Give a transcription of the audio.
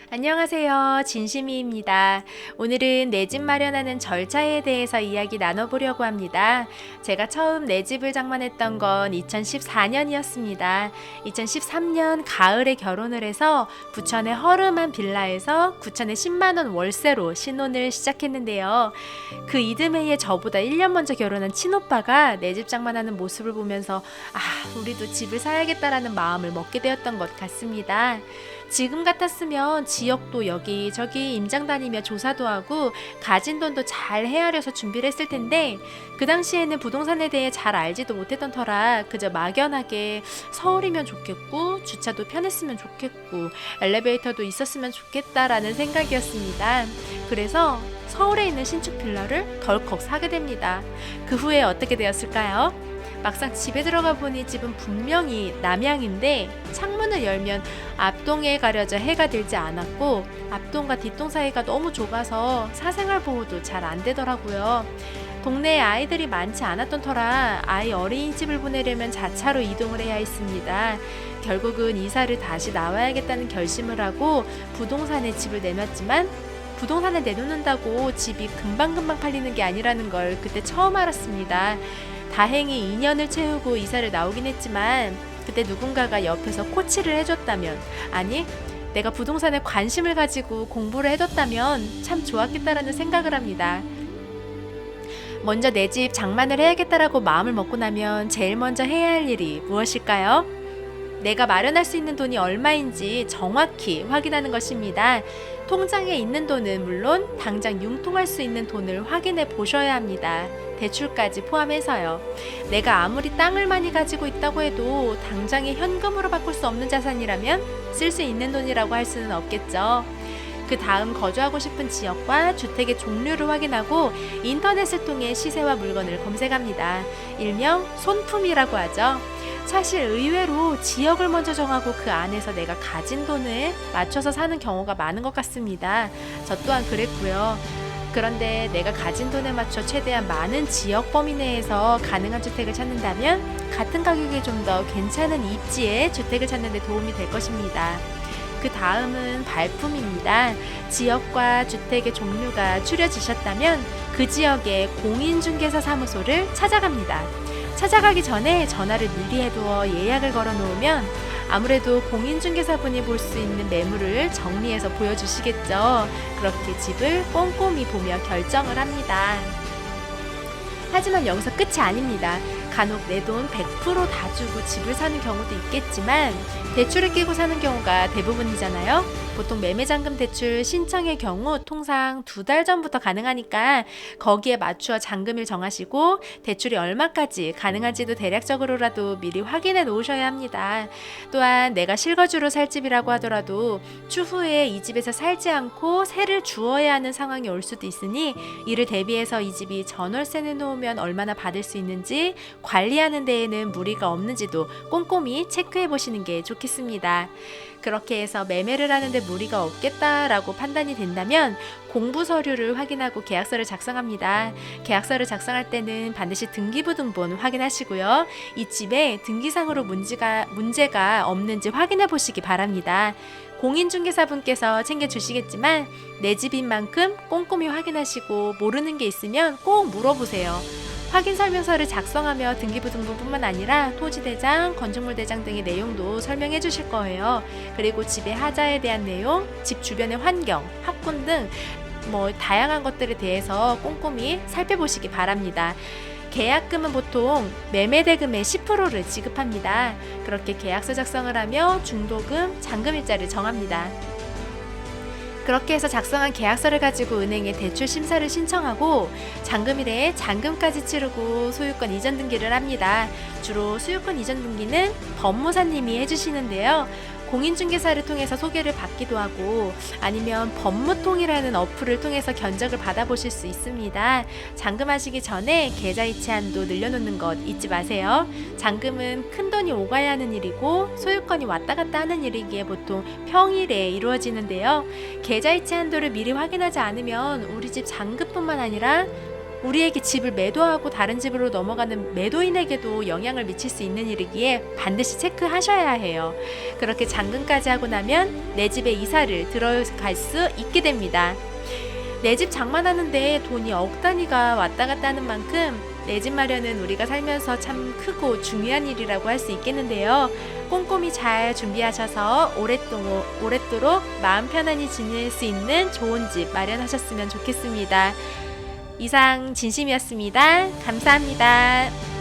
안녕하세요. 진심이입니다. 오늘은 내 집 마련하는 절차에 대해서 이야기 나눠보려고 합니다. 제가 처음 내 집을 장만했던 건 2014년이었습니다. 2013년 가을에 결혼을 해서 부천의 허름한 빌라에서 9천에 10만원 월세로 신혼을 시작했는데요. 그 이듬해에 저보다 1년 먼저 결혼한 친오빠가 내 집 장만하는 모습을 보면서 우리도 집을 사야겠다라는 마음을 먹게 되었던 것 같습니다. 지금 같았으면 지역도 여기저기 임장 다니며 조사도 하고 가진 돈도 잘 헤아려서 준비를 했을 텐데, 그 당시에는 부동산에 대해 잘 알지도 못했던 터라 그저 막연하게 서울이면 좋겠고 주차도 편했으면 좋겠고 엘리베이터도 있었으면 좋겠다라는 생각이었습니다. 그래서 서울에 있는 신축 빌라를 덜컥 사게 됩니다. 그 후에 어떻게 되었을까요? 막상 집에 들어가 보니 집은 분명히 남향인데 창문을 열면 앞동에 가려져 해가 들지 않았고, 앞동과 뒷동 사이가 너무 좁아서 사생활 보호도 잘 안 되더라고요. 동네에 아이들이 많지 않았던 터라 아이 어린이집을 보내려면 자차로 이동을 해야 했습니다. 결국은 이사를 다시 나와야겠다는 결심을 하고 부동산에 집을 내놨지만, 부동산에 내놓는다고 집이 금방금방 팔리는 게 아니라는 걸 그때 처음 알았습니다. 다행히 2년을 채우고 이사를 나오긴 했지만, 그때 누군가가 옆에서 코치를 해줬다면, 아니 내가 부동산에 관심을 가지고 공부를 해뒀다면 참 좋았겠다라는 생각을 합니다. 먼저 내 집 장만을 해야겠다라고 마음을 먹고 나면 제일 먼저 해야 할 일이 무엇일까요? 내가 마련할 수 있는 돈이 얼마인지 정확히 확인하는 것입니다. 통장에 있는 돈은 물론 당장 융통할 수 있는 돈을 확인해 보셔야 합니다. 대출까지 포함해서요. 내가 아무리 땅을 많이 가지고 있다고 해도 당장에 현금으로 바꿀 수 없는 자산이라면 쓸 수 있는 돈이라고 할 수는 없겠죠. 그 다음 거주하고 싶은 지역과 주택의 종류를 확인하고 인터넷을 통해 시세와 물건을 검색합니다. 일명 손품이라고 하죠. 사실 의외로 지역을 먼저 정하고 그 안에서 내가 가진 돈을 맞춰서 사는 경우가 많은 것 같습니다. 저 또한 그랬고요. 그런데 내가 가진 돈에 맞춰 최대한 많은 지역 범위 내에서 가능한 주택을 찾는다면 같은 가격에 좀 더 괜찮은 입지의 주택을 찾는 데 도움이 될 것입니다. 그 다음은 발품입니다. 지역과 주택의 종류가 추려지셨다면 그 지역의 공인중개사 사무소를 찾아갑니다. 찾아가기 전에 전화를 미리 해두어 예약을 걸어 놓으면 아무래도 공인중개사분이 볼 수 있는 매물을 정리해서 보여주시겠죠. 그렇게 집을 꼼꼼히 보며 결정을 합니다. 하지만 여기서 끝이 아닙니다. 간혹 내 돈 100% 다 주고 집을 사는 경우도 있겠지만 대출을 끼고 사는 경우가 대부분이잖아요. 보통 매매잔금 대출 신청의 경우 통상 2달 전부터 가능하니까 거기에 맞추어 잔금을 정하시고 대출이 얼마까지 가능한지도 대략적으로라도 미리 확인해 놓으셔야 합니다. 또한 내가 실거주로 살 집이라고 하더라도 추후에 이 집에서 살지 않고 세를 주어야 하는 상황이 올 수도 있으니 이를 대비해서 이 집이 전월세 내놓으면 얼마나 받을 수 있는지, 관리하는 데에는 무리가 없는지도 꼼꼼히 체크해 보시는 게 좋겠습니다. 그렇게 해서 매매를 하는데 무리가 없겠다라고 판단이 된다면 공부 서류를 확인하고 계약서를 작성합니다. 계약서를 작성할 때는 반드시 등기부등본 확인하시고요. 이 집에 등기상으로 문제가 없는지 확인해 보시기 바랍니다. 공인중개사분께서 챙겨주시겠지만 내 집인 만큼 꼼꼼히 확인하시고 모르는 게 있으면 꼭 물어보세요. 확인설명서를 작성하며 등기부등본뿐만 아니라 토지대장, 건축물대장 등의 내용도 설명해 주실 거예요. 그리고 집의 하자에 대한 내용, 집 주변의 환경, 학군 등 다양한 것들에 대해서 꼼꼼히 살펴보시기 바랍니다. 계약금은 보통 매매대금의 10%를 지급합니다. 그렇게 계약서 작성을 하며 중도금, 잔금일자를 정합니다. 그렇게 해서 작성한 계약서를 가지고 은행에 대출 심사를 신청하고 잔금일에 잔금까지 치르고 소유권 이전 등기를 합니다. 주로 소유권 이전 등기는 법무사님이 해주시는데요. 공인중개사를 통해서 소개를 받기도 하고 아니면 법무통이라는 어플을 통해서 견적을 받아보실 수 있습니다. 잔금하시기 전에 계좌이체한도 늘려놓는 것 잊지 마세요. 잔금은 큰돈이 오가야 하는 일이고 소유권이 왔다 갔다 하는 일이기에 보통 평일에 이루어지는데요. 계좌이체 한도를 미리 확인하지 않으면 우리 집 잔금뿐만 아니라 우리에게 집을 매도하고 다른 집으로 넘어가는 매도인에게도 영향을 미칠 수 있는 일이기에 반드시 체크하셔야 해요. 그렇게 잔금까지 하고 나면 내 집에 이사를 들어갈 수 있게 됩니다. 내 집 장만하는데 돈이 억 단위가 왔다 갔다 하는 만큼 내 집 마련은 우리가 살면서 참 크고 중요한 일이라고 할 수 있겠는데요. 꼼꼼히 잘 준비하셔서 오랫도록 마음 편안히 지낼 수 있는 좋은 집 마련하셨으면 좋겠습니다. 이상 진심이었습니다. 감사합니다.